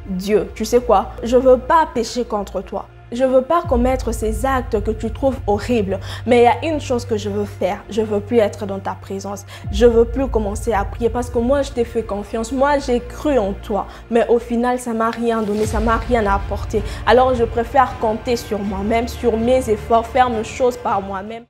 Dieu, tu sais quoi? Je veux pas pécher contre toi. Je veux pas commettre ces actes que tu trouves horribles. Mais il y a une chose que je veux faire. Je veux plus être dans ta présence. Je veux plus commencer à prier parce que moi, je t'ai fait confiance. Moi, j'ai cru en toi. Mais au final, ça m'a rien donné. Ça m'a rien apporté. Alors, je préfère compter sur moi-même, sur mes efforts, faire mes choses par moi-même.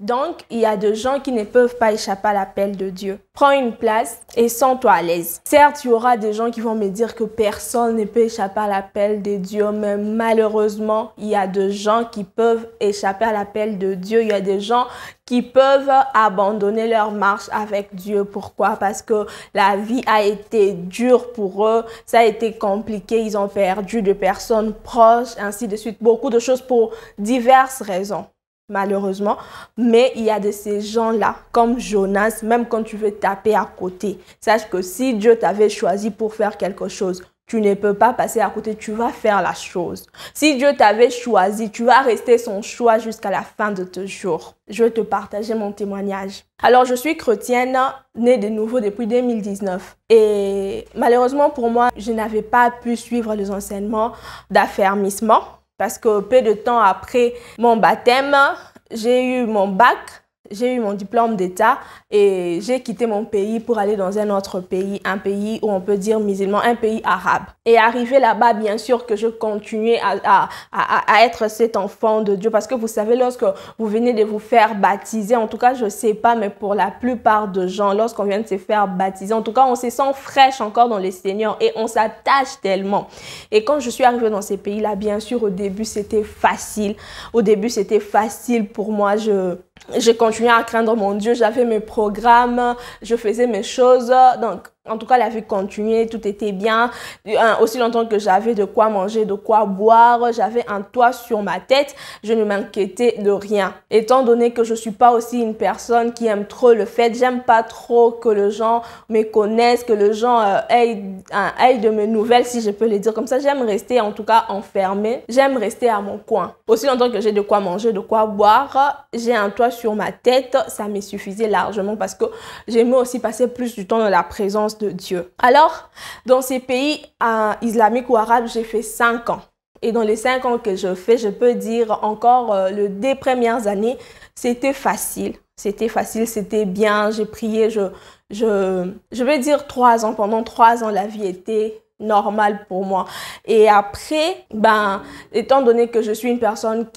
Donc, il y a des gens qui ne peuvent pas échapper à l'appel de Dieu. Prends une place et sens-toi à l'aise. Certes, il y aura des gens qui vont me dire que personne ne peut échapper à l'appel de Dieu, mais malheureusement, il y a des gens qui peuvent échapper à l'appel de Dieu. Il y a des gens qui peuvent abandonner leur marche avec Dieu. Pourquoi? Parce que la vie a été dure pour eux, ça a été compliqué, ils ont perdu des personnes proches, ainsi de suite. Beaucoup de choses pour diverses raisons. Malheureusement, mais il y a de ces gens-là, comme Jonas, même quand tu veux taper à côté, sache que si Dieu t'avait choisi pour faire quelque chose, tu ne peux pas passer à côté, tu vas faire la chose. Si Dieu t'avait choisi, tu vas rester son choix jusqu'à la fin de tes jours. Je vais te partager mon témoignage. Alors, je suis chrétienne, née de nouveau depuis 2019. Et malheureusement pour moi, je n'avais pas pu suivre les enseignements d'affermissement. Parce que peu de temps après mon baptême, j'ai eu mon bac, j'ai eu mon diplôme d'état et j'ai quitté mon pays pour aller dans un autre pays, un pays où on peut dire musulman, un pays arabe. Et arrivé là-bas, bien sûr que je continuais à être cet enfant de Dieu parce que vous savez, lorsque vous venez de vous faire baptiser, en tout cas, je ne sais pas, mais pour la plupart de gens, lorsqu'on vient de se faire baptiser, en tout cas, on se sent fraîche encore dans les Seigneurs et on s'attache tellement. Et quand je suis arrivée dans ces pays-là, bien sûr, au début, c'était facile. Au début, c'était facile pour moi. J'ai continué à craindre mon Dieu, j'avais mes programmes, je faisais mes choses. Donc, en tout cas, la vie continuait, tout était bien. Aussi longtemps que j'avais de quoi manger, de quoi boire, j'avais un toit sur ma tête, je ne m'inquiétais de rien. Étant donné que je ne suis pas aussi une personne qui aime trop le fait, j'aime pas trop que les gens me connaissent, que les gens aient de mes nouvelles, si je peux le dire comme ça. J'aime rester en tout cas enfermée, j'aime rester à mon coin. Aussi longtemps que j'ai de quoi manger, de quoi boire, j'ai un toit sur ma tête, ça me suffisait largement parce que j'aimais aussi passer plus du temps dans la présence de Dieu. Alors, dans ces pays islamiques ou arabes, j'ai fait 5 ans. Et dans les 5 ans que je fais, je peux dire encore les premières années, c'était facile. C'était facile, c'était bien, j'ai prié, je vais dire 3 ans. Pendant 3 ans, la vie était normale pour moi. Et après, étant donné que je suis une personne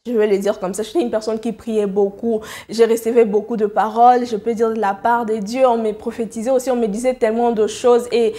je vais le dire comme ça, j'étais une personne qui priait beaucoup, j'ai reçu beaucoup de paroles, je peux dire de la part de Dieu, on me prophétisait aussi, on me disait tellement de choses et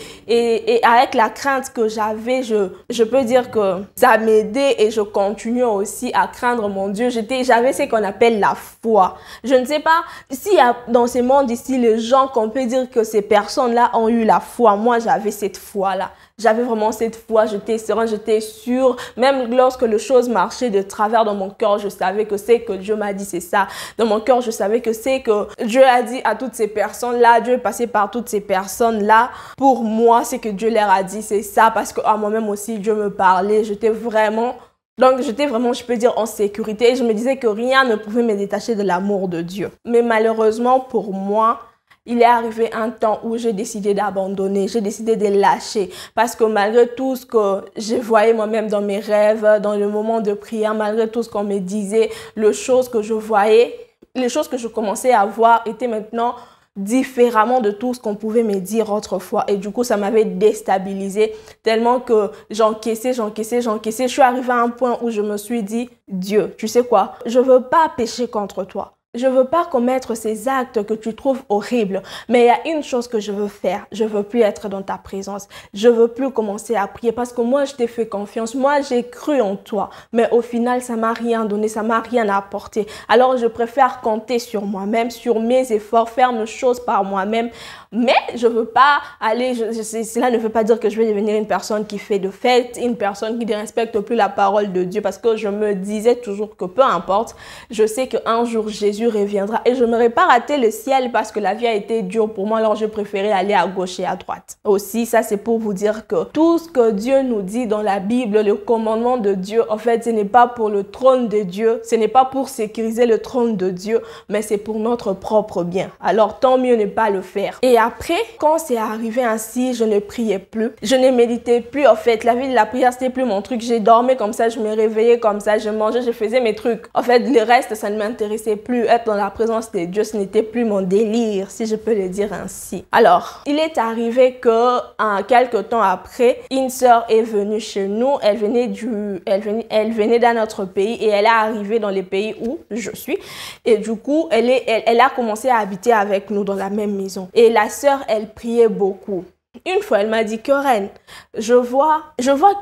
avec la crainte que j'avais, je peux dire que ça m'aidait et je continue aussi à craindre mon Dieu. J'avais ce qu'on appelle la foi. Je ne sais pas s'il y a dans ce monde ici les gens qu'on peut dire que ces personnes-là ont eu la foi. Moi, j'avais cette foi-là. J'avais vraiment cette foi, j'étais sereine, j'étais sûre. Même lorsque les choses marchaient de travers dans mon cœur, je savais que c'est que Dieu m'a dit, c'est ça. Dans mon cœur, je savais que c'est que Dieu a dit à toutes ces personnes-là, Dieu est passé par toutes ces personnes-là. Pour moi, c'est que Dieu leur a dit, c'est ça. Parce qu'à moi-même aussi, Dieu me parlait. J'étais vraiment, je peux dire, en sécurité. Et je me disais que rien ne pouvait me détacher de l'amour de Dieu. Mais malheureusement, pour moi, il est arrivé un temps où j'ai décidé d'abandonner, j'ai décidé de lâcher parce que malgré tout ce que je voyais moi-même dans mes rêves, dans le moment de prière, malgré tout ce qu'on me disait, les choses que je voyais, les choses que je commençais à voir étaient maintenant différemment de tout ce qu'on pouvait me dire autrefois. Et du coup, ça m'avait déstabilisée tellement que j'encaissais. Je suis arrivée à un point où je me suis dit, Dieu, tu sais quoi? Je veux pas pécher contre toi. Je veux pas commettre ces actes que tu trouves horribles, mais il y a une chose que je veux faire. Je veux plus être dans ta présence. Je veux plus commencer à prier parce que moi, je t'ai fait confiance. Moi, j'ai cru en toi, mais au final, ça m'a rien donné, ça m'a rien apporté. Alors, je préfère compter sur moi-même, sur mes efforts, faire mes choses par moi-même. Mais je veux pas aller, cela ne veut pas dire que je vais devenir une personne qui fait de fête, une personne qui ne respecte plus la parole de Dieu parce que je me disais toujours que peu importe, je sais qu'un jour Jésus reviendra et je n'aurais pas raté le ciel parce que la vie a été dure pour moi, alors je préférais aller à gauche et à droite. Aussi, ça c'est pour vous dire que tout ce que Dieu nous dit dans la Bible, le commandement de Dieu, en fait, ce n'est pas pour le trône de Dieu, ce n'est pas pour sécuriser le trône de Dieu, mais c'est pour notre propre bien. Alors tant mieux ne pas le faire. Et Et après, quand c'est arrivé ainsi, je ne priais plus. Je ne méditais plus en fait. La vie de la prière, c'était plus mon truc. J'ai dormi comme ça, je me réveillais comme ça, je mangeais, je faisais mes trucs. En fait, le reste, ça ne m'intéressait plus. Être dans la présence de Dieu, ce n'était plus mon délire, si je peux le dire ainsi. Alors, il est arrivé que quelques temps après, une sœur est venue chez nous. Elle venait d'un autre pays et elle est arrivée dans les pays où je suis. Et du coup, elle a commencé à habiter avec nous dans la même maison. Et la sœur, elle priait beaucoup. Une fois, elle m'a dit que Reine, je vois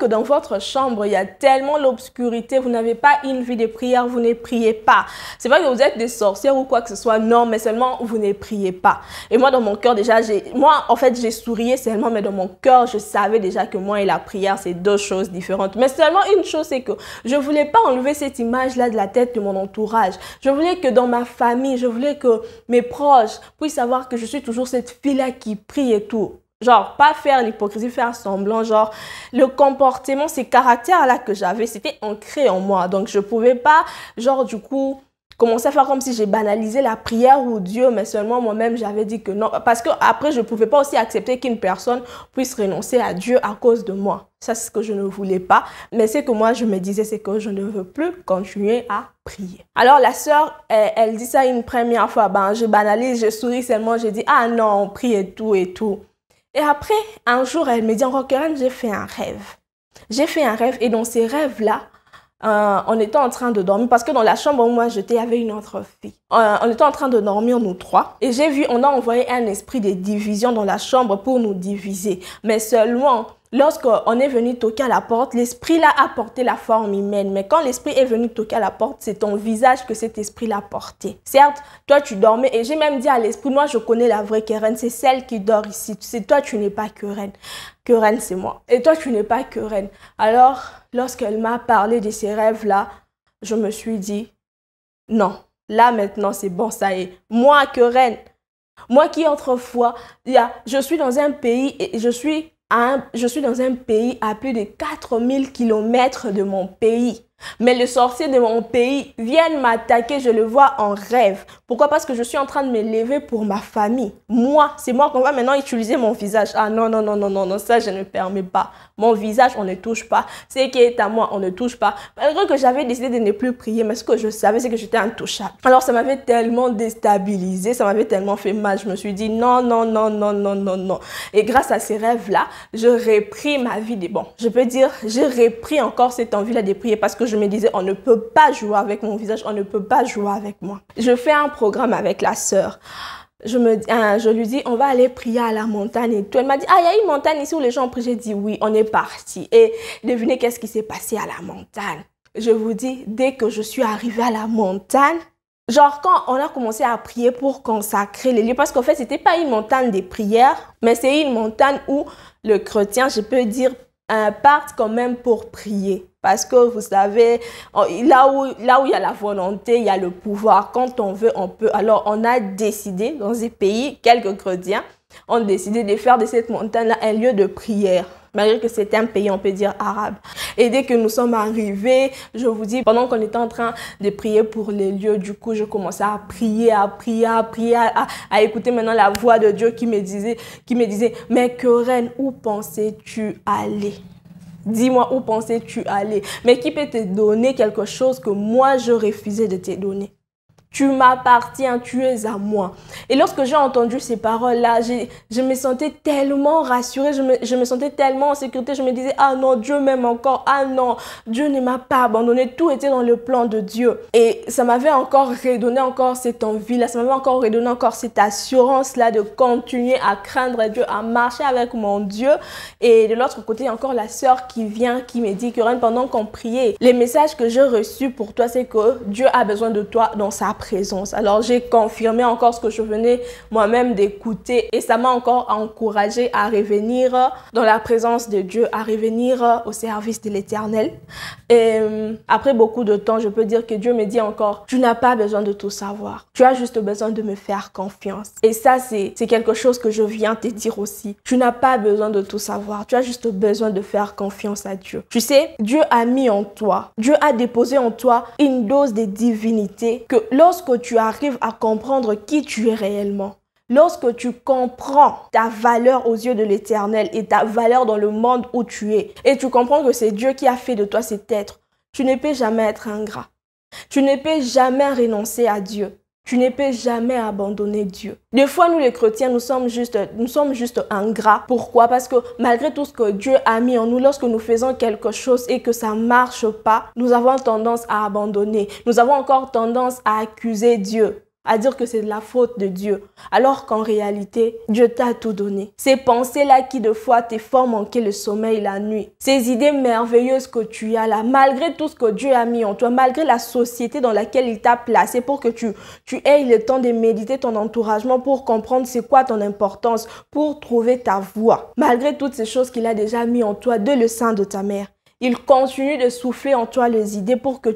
que dans votre chambre, il y a tellement l'obscurité, vous n'avez pas une vie de prière, vous ne priez pas. C'est pas que vous êtes des sorcières ou quoi que ce soit, non, mais seulement vous ne priez pas. Et moi, dans mon cœur, déjà, j'ai sourié seulement, mais dans mon cœur, je savais déjà que moi et la prière, c'est deux choses différentes. Mais seulement une chose, c'est que je voulais pas enlever cette image-là de la tête de mon entourage. Je voulais que dans ma famille, je voulais que mes proches puissent savoir que je suis toujours cette fille-là qui prie et tout. Genre, pas faire l'hypocrisie, faire semblant, genre, le comportement, ces caractères-là que j'avais, c'était ancré en moi. Donc, je pouvais pas, genre, du coup, commencer à faire comme si j'ai banalisé la prière ou Dieu, mais seulement moi-même, j'avais dit que non. Parce que après, je pouvais pas aussi accepter qu'une personne puisse renoncer à Dieu à cause de moi. Ça, c'est ce que je ne voulais pas. Mais ce que moi, je me disais, c'est que je ne veux plus continuer à prier. Alors, la sœur, elle dit ça une première fois. Ben, je banalise, je souris seulement, je dis, ah non, on prie et tout et tout. Et après, un jour, elle me dit encore, Keren, j'ai fait un rêve. J'ai fait un rêve et dans ces rêves-là, on était en train de dormir parce que dans la chambre où moi j'étais, il y avait une autre fille. On était en train de dormir nous trois et j'ai vu, on a envoyé un esprit de division dans la chambre pour nous diviser. Mais seulement, lorsqu'on est venu toquer à la porte, l'esprit-là a porté la forme humaine. Mais quand l'esprit est venu toquer à la porte, c'est ton visage que cet esprit-là porté. Certes, toi tu dormais et j'ai même dit à l'esprit, moi je connais la vraie Keren, c'est celle qui dort ici. Tu sais, toi tu n'es pas Keren. Keren c'est moi. Et toi tu n'es pas Keren. Alors, lorsqu'elle m'a parlé de ces rêves-là, je me suis dit, non, là maintenant c'est bon, ça y est. Moi Keren, moi qui autrefois, je suis dans un pays et je suis dans un pays à plus de 4000 km de mon pays. Mais le sorcier de mon pays vient m'attaquer, je le vois en rêve. Pourquoi? Parce que je suis en train de me lever pour ma famille. Moi, c'est moi qu'on va maintenant utiliser mon visage. Ah non, non, non, non, non, non, ça je ne permets pas. Mon visage, on ne touche pas. Ce qui est à moi, on ne touche pas. Malgré que j'avais décidé de ne plus prier, mais ce que je savais, c'est que j'étais intouchable. Alors ça m'avait tellement déstabilisé, ça m'avait tellement fait mal. Je me suis dit non, non, non, non, non, non, non. Et grâce à ces rêves-là, je repris ma vie de bon. Je peux dire, j'ai repris encore cette envie-là de prier parce que je me disais, on ne peut pas jouer avec mon visage, on ne peut pas jouer avec moi. Je fais un programme avec la sœur. Je lui dis, on va aller prier à la montagne et tout. Elle m'a dit, ah, il y a une montagne ici où les gens prient. J'ai dit, oui, on est parti. Et devinez qu'est-ce qui s'est passé à la montagne. Je vous dis, dès que je suis arrivée à la montagne, genre quand on a commencé à prier pour consacrer les lieux, parce qu'en fait, c'était pas une montagne des prières, mais c'est une montagne où le chrétien, je peux dire, part quand même pour prier. Parce que vous savez, là où il y a la volonté, il y a le pouvoir. Quand on veut, on peut. Alors, on a décidé, dans ces pays, quelques chrétiens ont décidé de faire de cette montagne-là un lieu de prière. Malgré que c'est un pays, on peut dire, arabe. Et dès que nous sommes arrivés, je vous dis, pendant qu'on était en train de prier pour les lieux, du coup, je commençais à prier, à écouter maintenant la voix de Dieu qui me disait, mais Keren, où pensais-tu aller? Dis-moi, où pensais-tu aller? Mais qui peut te donner quelque chose que moi, je refusais de te donner? Tu m'appartiens, tu es à moi. Et lorsque j'ai entendu ces paroles-là, je me sentais tellement rassurée, je me sentais tellement en sécurité. Je me disais, ah non, Dieu m'aime encore. Ah non, Dieu ne m'a pas abandonné. Tout était dans le plan de Dieu. Et ça m'avait encore redonné encore cette envie-là. Ça m'avait encore redonné encore cette assurance-là de continuer à craindre Dieu, à marcher avec mon Dieu. Et de l'autre côté, il y a encore la sœur qui vient, qui me dit, Keren, pendant qu'on priait, les messages que j'ai reçus pour toi, c'est que Dieu a besoin de toi dans sa présence. Alors j'ai confirmé encore ce que je venais moi-même d'écouter et ça m'a encore encouragé à revenir dans la présence de Dieu, à revenir au service de l'Éternel. Et après beaucoup de temps, je peux dire que Dieu me dit encore, tu n'as pas besoin de tout savoir. Tu as juste besoin de me faire confiance. Et ça, c'est quelque chose que je viens te dire aussi. Tu n'as pas besoin de tout savoir. Tu as juste besoin de faire confiance à Dieu. Tu sais, Dieu a mis en toi, Dieu a déposé en toi une dose de divinité que lorsque tu arrives à comprendre qui tu es réellement, Lorsque tu comprends ta valeur aux yeux de l'Éternel et ta valeur dans le monde où tu es, et tu comprends que c'est Dieu qui a fait de toi cet être, tu ne peux jamais être ingrat. Tu ne peux jamais renoncer à Dieu. Tu ne peux jamais abandonner Dieu. Des fois, nous les chrétiens, nous sommes juste ingrats. Pourquoi? Parce que malgré tout ce que Dieu a mis en nous, lorsque nous faisons quelque chose et que ça ne marche pas, nous avons tendance à abandonner. Nous avons encore tendance à accuser Dieu, à dire que c'est de la faute de Dieu, alors qu'en réalité, Dieu t'a tout donné. Ces pensées-là qui de fois te font manquer le sommeil la nuit, ces idées merveilleuses que tu as là, malgré tout ce que Dieu a mis en toi, malgré la société dans laquelle il t'a placé pour que tu aies le temps de méditer ton entouragement, pour comprendre c'est quoi ton importance, pour trouver ta voie. Malgré toutes ces choses qu'il a déjà mis en toi de le sein de ta mère, il continue de souffler en toi les idées pour que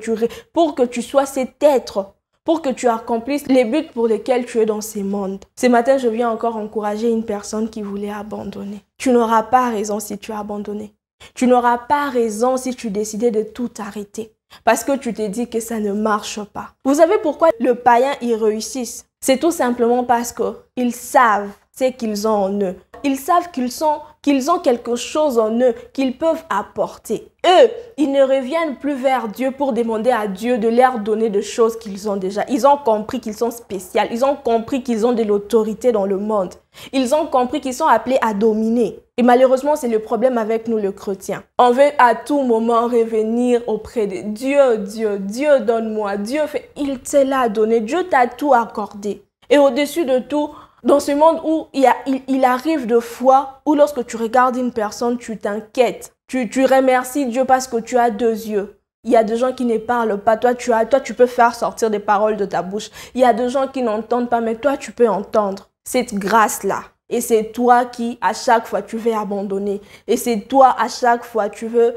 tu sois cet être, pour que tu accomplisses les buts pour lesquels tu es dans ces mondes. Ce matin, je viens encore encourager une personne qui voulait abandonner. Tu n'auras pas raison si tu as abandonné. Tu n'auras pas raison si tu décidais de tout arrêter, parce que tu t'es dit que ça ne marche pas. Vous savez pourquoi le païen y réussissent? C'est tout simplement parce qu'ils savent ce qu'ils ont en eux. Ils savent qu'ils ont quelque chose en eux qu'ils peuvent apporter. Eux, ils ne reviennent plus vers Dieu pour demander à Dieu de leur donner des choses qu'ils ont déjà. Ils ont compris qu'ils sont spéciaux. Ils ont compris qu'ils ont de l'autorité dans le monde. Ils ont compris qu'ils sont appelés à dominer. Et malheureusement, c'est le problème avec nous, les chrétiens. On veut à tout moment revenir auprès de Dieu. Dieu donne-moi. Dieu fait. Il te l'a donné. Dieu t'a tout accordé. Et au-dessus de tout, dans ce monde où il arrive de fois où lorsque tu regardes une personne, tu t'inquiètes. Tu remercies Dieu parce que tu as deux yeux. Il y a des gens qui ne parlent pas. Toi, tu peux faire sortir des paroles de ta bouche. Il y a des gens qui n'entendent pas, mais toi, tu peux entendre cette grâce-là. Et c'est toi qui, à chaque fois, tu veux abandonner. Et c'est toi, à chaque fois, tu veux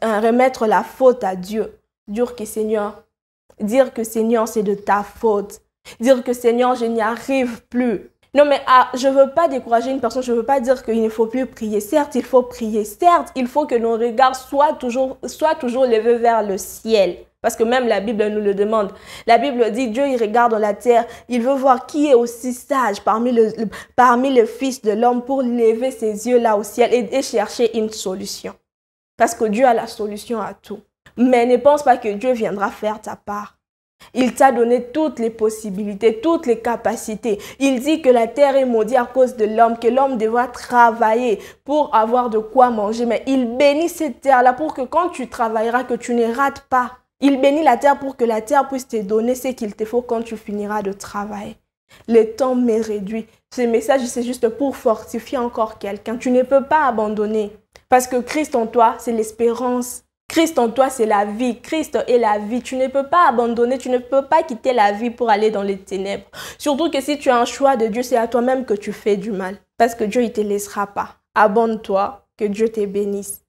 remettre la faute à Dieu. Dire que Seigneur, c'est de ta faute. Dire que Seigneur, je n'y arrive plus. Non, mais je ne veux pas décourager une personne, je ne veux pas dire qu'il ne faut plus prier. Certes, il faut prier. Certes, il faut que nos regards soient toujours levés vers le ciel. Parce que même la Bible nous le demande. La Bible dit, Dieu, il regarde dans la terre. Il veut voir qui est aussi sage parmi les fils de l'homme pour lever ses yeux là au ciel et chercher une solution. Parce que Dieu a la solution à tout. Mais ne pense pas que Dieu viendra faire ta part. Il t'a donné toutes les possibilités, toutes les capacités. Il dit que la terre est maudite à cause de l'homme, que l'homme devra travailler pour avoir de quoi manger. Mais il bénit cette terre-là pour que quand tu travailleras, que tu ne rates pas. Il bénit la terre pour que la terre puisse te donner ce qu'il te faut quand tu finiras de travailler. Le temps m'est réduit. Ce message, c'est juste pour fortifier encore quelqu'un. Tu ne peux pas abandonner parce que Christ en toi, c'est l'espérance. Christ en toi, c'est la vie. Christ est la vie. Tu ne peux pas abandonner, tu ne peux pas quitter la vie pour aller dans les ténèbres. Surtout que si tu as un choix de Dieu, c'est à toi-même que tu fais du mal. Parce que Dieu, il ne te laissera pas. Abonne-toi, que Dieu te bénisse.